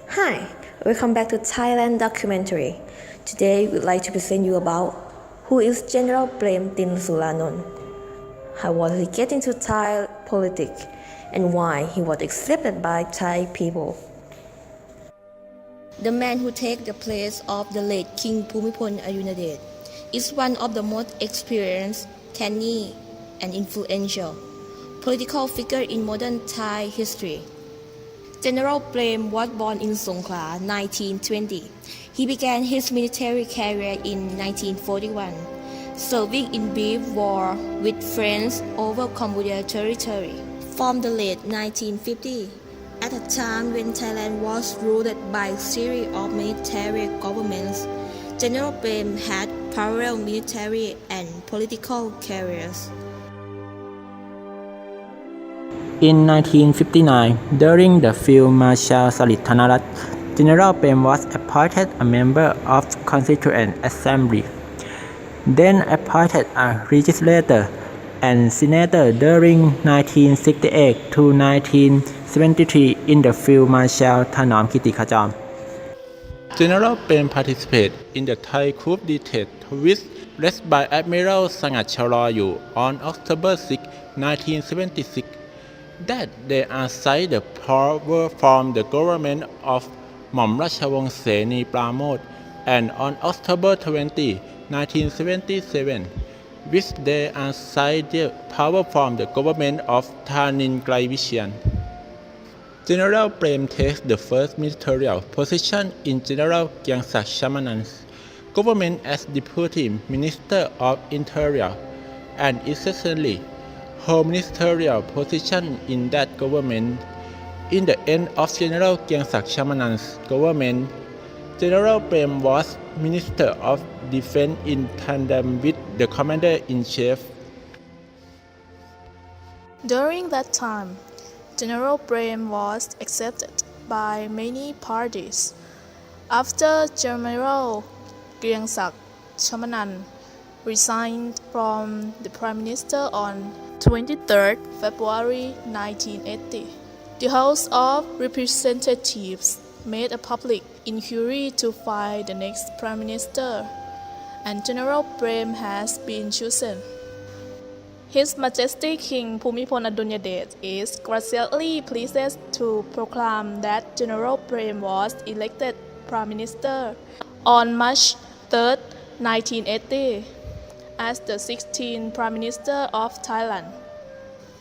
Hi, welcome back to Thailand Documentary. Today we'd like to present you about who is General Prem Tinsulanonda, how was he get into Thai politics, and why he was accepted by Thai people. The man who takes the place of the late King Bhumibol Adulyadej is one of the most experienced, canny, and influential political figure in modern Thai history. General Prem was born in Songkhla 1920. He began his military career in 1941, serving in brief war with France over Cambodia territory. From the late 1950s, at a time when Thailand was ruled by a series of military governments, General Prem had parallel military and political careers. In 1959, during the Field Marshal Thanaphont, General Prem was appointed a member of the Constituent Assembly, then appointed a legislator and senator during 1968 to 1973 in the Field Marshal Thanaphont. General Prem participated in the Thai coup d'etat which led by Admiral Sangat Charayu on October 6, 1976. That they seized the power from the government of Hmom Ratchawong Seni Pramod, and on October 20, 1977, which they seized the power from the government of Thanin Klaivichian. General Prem takes the first ministerial position in General Kyangsak Chamanan's government as Deputy Minister of Interior, and essentially hold ministerial position in that government. In the end of General Kyangsak Chamanan's government, General Prem was Minister of Defense in tandem with the Commander-in-Chief. During that time, General Prem was accepted by many parties. After General Kyangsak Chamanand resigned from the Prime Minister on 23 February 1980, the House of Representatives made a public inquiry to find the next Prime Minister, and General Prem has been chosen. His Majesty King Bhumibol Adulyadej is graciously pleased to proclaim that General Prem was elected Prime Minister on March 3, 1980. As the 16th Prime Minister of Thailand.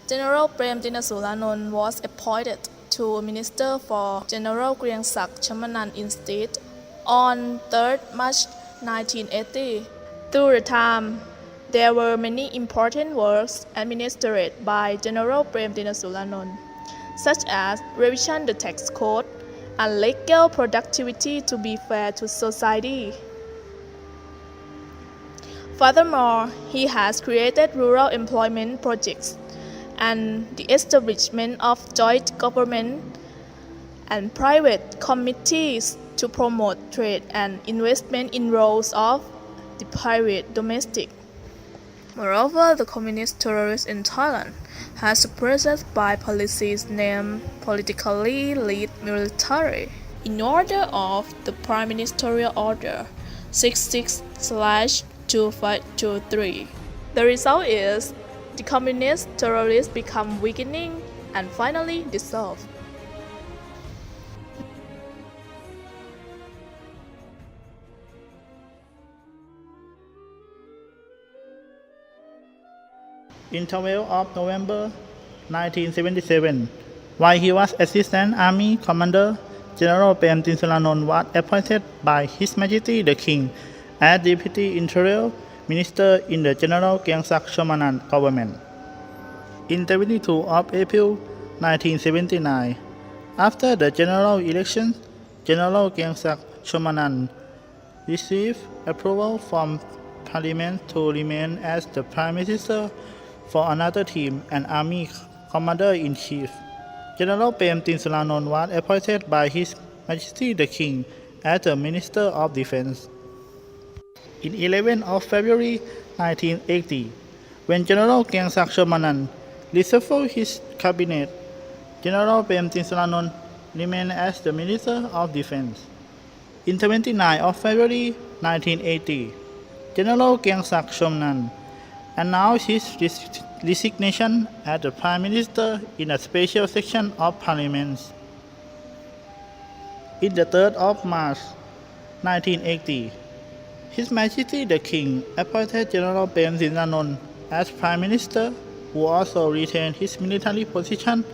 General Prem Tinsulanonda was appointed to Minister for General Kyangsak Chamanand instead on 3 March 1980. Through the time, there were many important works administered by General Prem Tinsulanonda, such as revision the tax code and legal productivity to be fair to society. Furthermore, he has created rural employment projects and the establishment of joint government and private committees to promote trade and investment in roles of the private domestic. Moreover, the communist terrorists in Thailand has suppressed by policies named politically lead military in order of the Prime Ministerial Order 66/2523. The result is the communist terrorists become weakening and finally dissolve. In 12 of November 1977, while he was Assistant Army Commander, General Prem Tinsulanonda was appointed by His Majesty the King as Deputy Interior Minister in the General Kyangsak Chamanand government. In 22 of April 1979, after the general election, General Kyangsak Chamanand received approval from Parliament to remain as the Prime Minister for another term and Army Commander-in-Chief. General Prem Tinsulanonda was appointed by His Majesty the King as the Minister of Defense. In 11 of February 1980, when General Kyangsak Chamanand reshuffled his cabinet, General Prem Tinsulanonda remained as the Minister of Defense. In 29 of February 1980, General Kyaingsak Chomnan announced his resignation as the Prime Minister in a special session of Parliament. In the 3rd of March 1980, His Majesty the King appointed General Prem Tinsulanonda as Prime Minister, who also retained his military position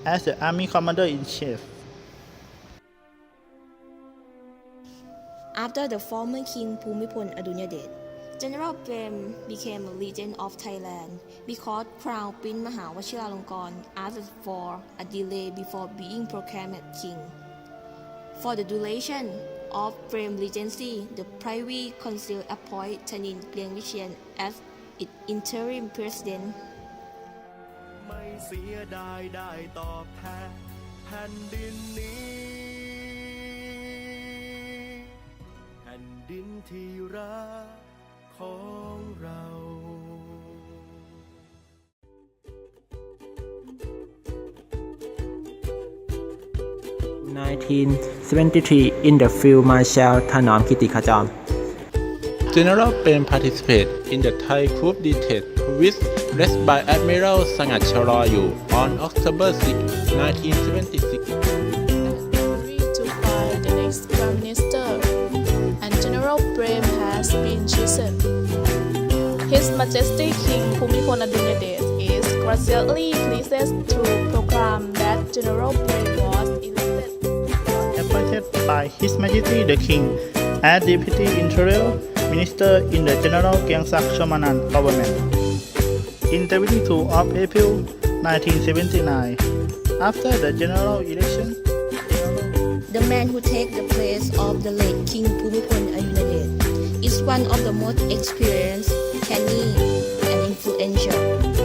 as the Army Commander-in-Chief. After the former King Bhumibol Adulyadej, General Prem became a legend of Thailand because Crown Prince Maha Vajiralongkorn asked for a delay before being proclaimed king. For the duration of Prem's regency, the Privy Council appointed Thanin Griengvichayan as its interim president. ไม่เสียดายได้ตอบแทนแผ่นดินนี้แผ่นดินที่รักของเรา 1973 in the Field Marshal Thanaphont Akkarachaiphant. General Prem participated in the Thai coup d'etat with led by Admiral Sangat Charayu on October 6, 1976. Agreed to find the next Prime Minister, and General Prem has been chosen. His Majesty King Bhumibol Adulyadej is graciously pleased to proclaim that General Prem was elected. Appointed by His Majesty the King as Deputy Interior Minister in the General Kyaingsak Chomnan government. In 22 of April 1979, after the general election, The man who takes the place of the late King Bhumibol Adulyadej is one of the most experienced, canny, and influential.